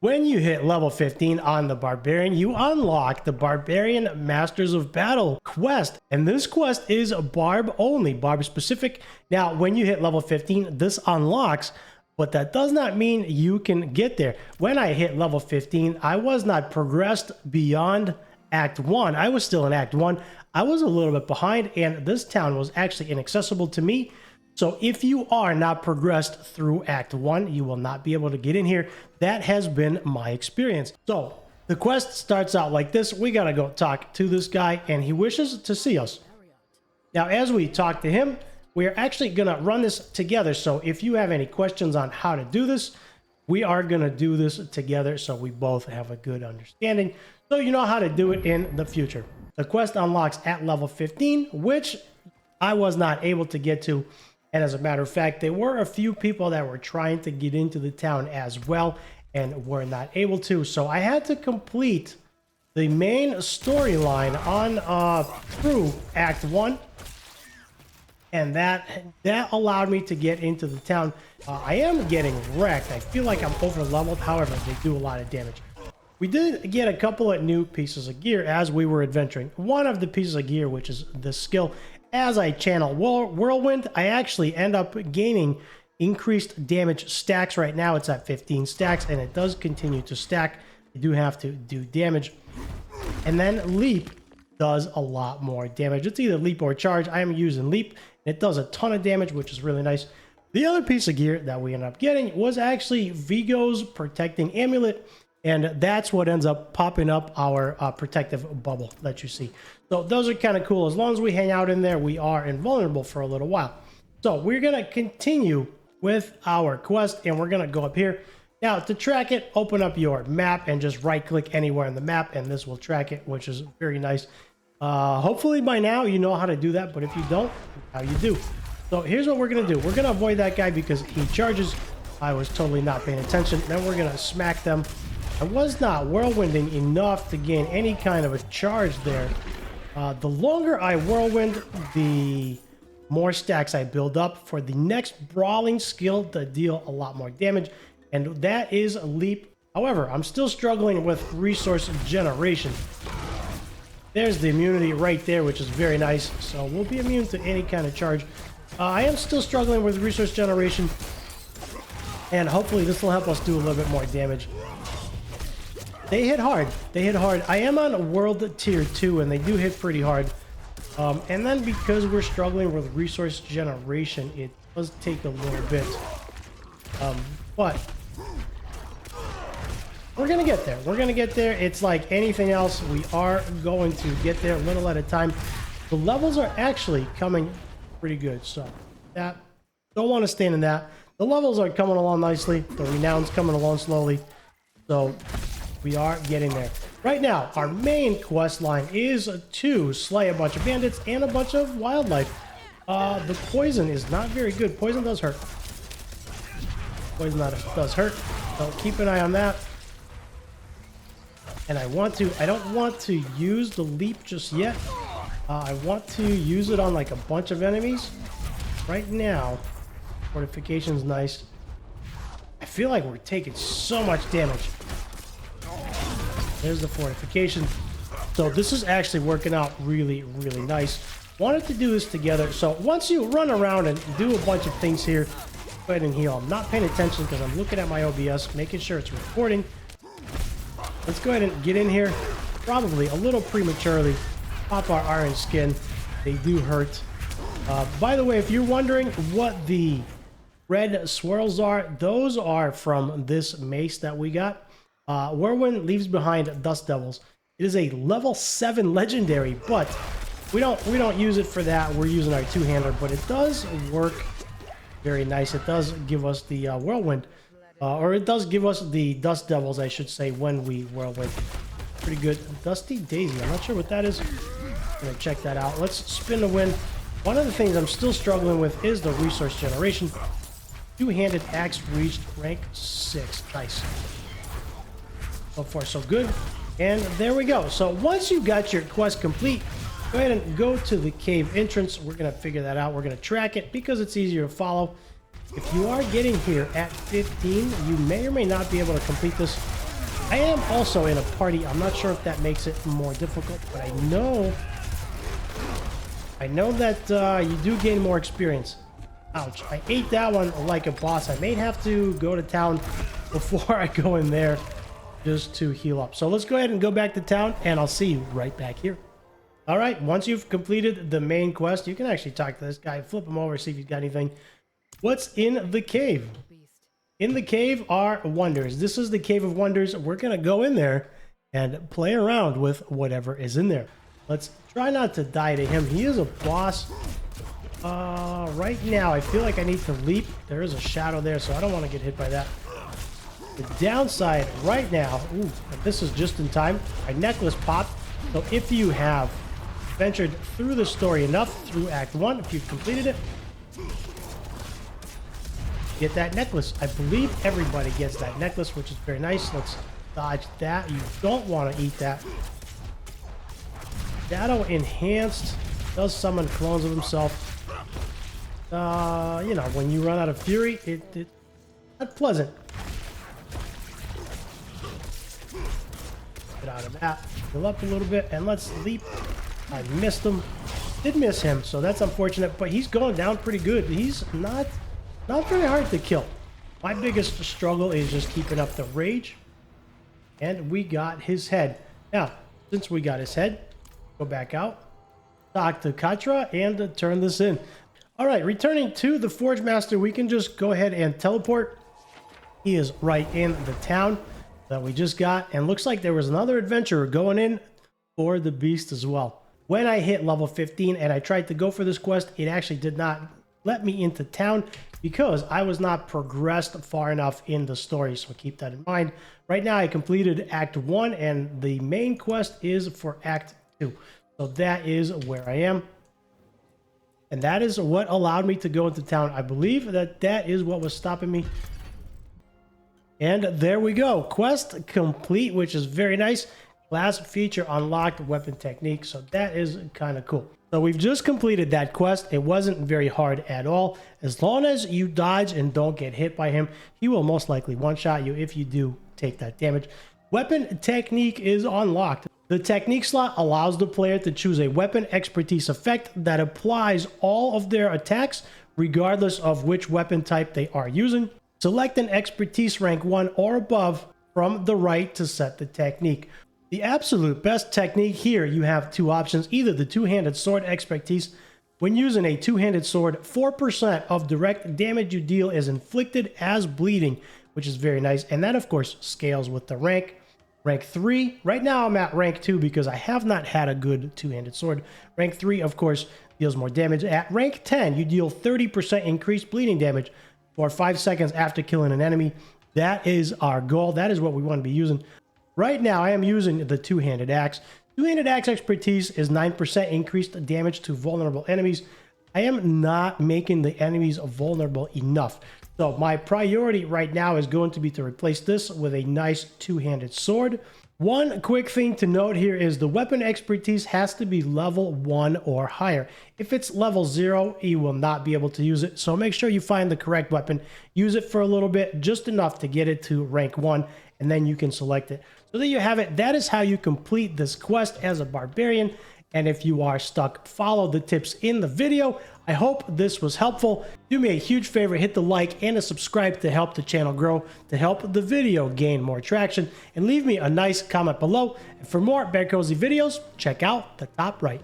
When you hit level 15 on the Barbarian, you unlock the Barbarian Masters of Battle quest. And this quest is Barb only, Barb specific. Now, when you hit level 15, this unlocks, but that does not mean you can get there. When I hit level 15, I was not progressed beyond Act 1. I was still in Act 1. I was a little bit behind, and this town was actually inaccessible to me. So if you are not progressed through Act 1, you will not be able to get in here. That has been my experience. So the quest starts out like this. We got to go talk to this guy, and he wishes to see us. Now, as we talk to him, we're actually going to run this together. So if you have any questions on how to do this, we are going to do this together so we both have a good understanding, so you know how to do it in the future. The quest unlocks at level 15, which I was not able to get to. And as a matter of fact, there were a few people that were trying to get into the town as well and were not able to. So I had to complete the main storyline on through Act 1. And that allowed me to get into the town. I am getting wrecked. I feel like I'm over leveled. However, they do a lot of damage. We did get a couple of new pieces of gear as we were adventuring. One of the pieces of gear, which is the skill, as I channel Whirlwind, I actually end up gaining increased damage stacks. Right now it's at 15 stacks, and it does continue to stack. You do have to do damage. And then Leap does a lot more damage. It's either Leap or Charge. I am using Leap. It does a ton of damage, which is really nice. The other piece of gear that we ended up getting was actually Vigo's Protecting Amulet. And that's what ends up popping up our protective bubble that you see. So those are kind of cool. As long as we hang out in there, we are invulnerable for a little while. So we're going to continue with our quest, and we're going to go up here. Now, to track it, open up your map and just right-click anywhere in the map, and this will track it, which is very nice. Hopefully by now you know how to do that, but if you don't, how you do. So here's what we're going to do. We're going to avoid that guy because he charges. I was totally not paying attention. Then we're going to smack them. I was not whirlwinding enough to gain any kind of a charge there. The longer I whirlwind, the more stacks I build up for the next brawling skill to deal a lot more damage, and that is a Leap. However, I'm still struggling with resource generation. There's the immunity right there, which is very nice, so we'll be immune to any kind of charge. I am still struggling with resource generation, and hopefully this will help us do a little bit more damage. They hit hard. They hit hard. I am on World Tier 2, and they do hit pretty hard. And then because we're struggling with resource generation, it does take a little bit. But we're going to get there. We're going to get there. It's like anything else. We are going to get there a little at a time. The levels are actually coming pretty good. So that, don't want to stand in that. The levels are coming along nicely. The renown's coming along slowly. So we are getting there. Right now, our main quest line is to slay a bunch of bandits and a bunch of wildlife. The poison is not very good. Poison does hurt. Poison does hurt. So keep an eye on that. And I don't want to use the Leap just yet. I want to use it on like a bunch of enemies. Right now, fortification's nice. I feel like we're taking so much damage. There's the fortification. So this is actually working out really, really nice. Wanted to do this together. So once you run around and do a bunch of things here, go ahead and heal. I'm not paying attention because I'm looking at my OBS, making sure it's recording. Let's go ahead and get in here. Probably a little prematurely. Pop our iron skin. They do hurt. By the way, if you're wondering what the red swirls are, those are from this mace that we got. Whirlwind leaves behind Dust Devils. It is a level 7 legendary, but we don't use it for that. We're using our two-hander, but it does work very nice. It does give us the Whirlwind, or it does give us the Dust Devils, I should say, when we Whirlwind. Pretty good. Dusty Daisy. I'm not sure what that is. I'm gonna check that out. Let's spin the wind. One of the things I'm still struggling with is the resource generation. Two-handed axe reached rank 6. Nice. So far, so good. And there we go. So once you got your quest complete, go ahead and go to the cave entrance. We're going to figure that out. We're going to track it because it's easier to follow. If you are getting here at 15, you may or may not be able to complete this. I am also in a party. I'm not sure if that makes it more difficult, but I know that you do gain more experience. Ouch. I ate that one like a boss. I may have to go to town before I go in there just to heal up. So let's go ahead and go back to town, and I'll see you right back here. All right, once you've completed the main quest, you can actually talk to this guy, flip him over, see if he's got anything. What's in the cave? In the cave are wonders. This is the Cave of Wonders. We're going to go in there and play around with whatever is in there. Let's try not to die to him. He is a boss. Right now, I feel like I need to leap. There is a shadow there, so I don't want to get hit by that. The downside right now, ooh, this is just in time. My necklace popped. So if you have ventured through the story enough, through Act 1, if you've completed it, get that necklace. I believe everybody gets that necklace, which is very nice. Let's dodge that. You don't want to eat that. Shadow Enhanced does summon clones of himself. You know, when you run out of fury, it's not pleasant. Get out of that. Fill up a little bit, and let's leap. I missed him. Did miss him, so that's unfortunate, but he's going down pretty good. He's not very hard to kill. My biggest struggle is just keeping up the rage. And we got his head. Now, since we got his head, go back out, talk to Katra, and turn this in. All right, returning to the Forge Master, we can just go ahead and teleport. He is right in the town that we just got, and looks like there was another adventurer going in for the beast as well. When I hit level 15 and I tried to go for this quest, it actually did not let me into town because I was not progressed far enough in the story, so keep that in mind. Right now I completed Act 1 and the main quest is for Act 2. So that is where I am. And that is what allowed me to go into town. I believe that that is what was stopping me. And there we go. Quest complete, which is very nice. Class feature unlocked, weapon technique. So that is kind of cool. So we've just completed that quest. It wasn't very hard at all. As long as you dodge and don't get hit by him, he will most likely one-shot you if you do take that damage. Weapon technique is unlocked. The technique slot allows the player to choose a weapon expertise effect that applies all of their attacks, regardless of which weapon type they are using. Select an expertise rank 1 or above from the right to set the technique. The absolute best technique here, you have two options, either the two-handed sword expertise. When using a two-handed sword, 4% of direct damage you deal is inflicted as bleeding, which is very nice. And that, of course, scales with the rank. Rank 3, right now I'm at rank 2 because I have not had a good two-handed sword. Rank 3, of course, deals more damage. At rank 10, you deal 30% increased bleeding damage for 5 seconds after killing an enemy. That is our goal. That is what we want to be using. Right now, I am using the two-handed axe. Two-handed axe expertise is 9% increased damage to vulnerable enemies. I am not making the enemies vulnerable enough. So my priority right now is going to be to replace this with a nice two-handed sword. One quick thing to note here is the weapon expertise has to be level 1 or higher. If it's level 0, you will not be able to use it. So make sure you find the correct weapon, use it for a little bit, just enough to get it to rank 1, and then you can select it. So there you have it. That is how you complete this quest as a barbarian. And if you are stuck, follow the tips in the video. I hope this was helpful. Do me a huge favor, hit the like and a subscribe to help the channel grow, to help the video gain more traction, and leave me a nice comment below. And for more BearCozy videos, check out the top right.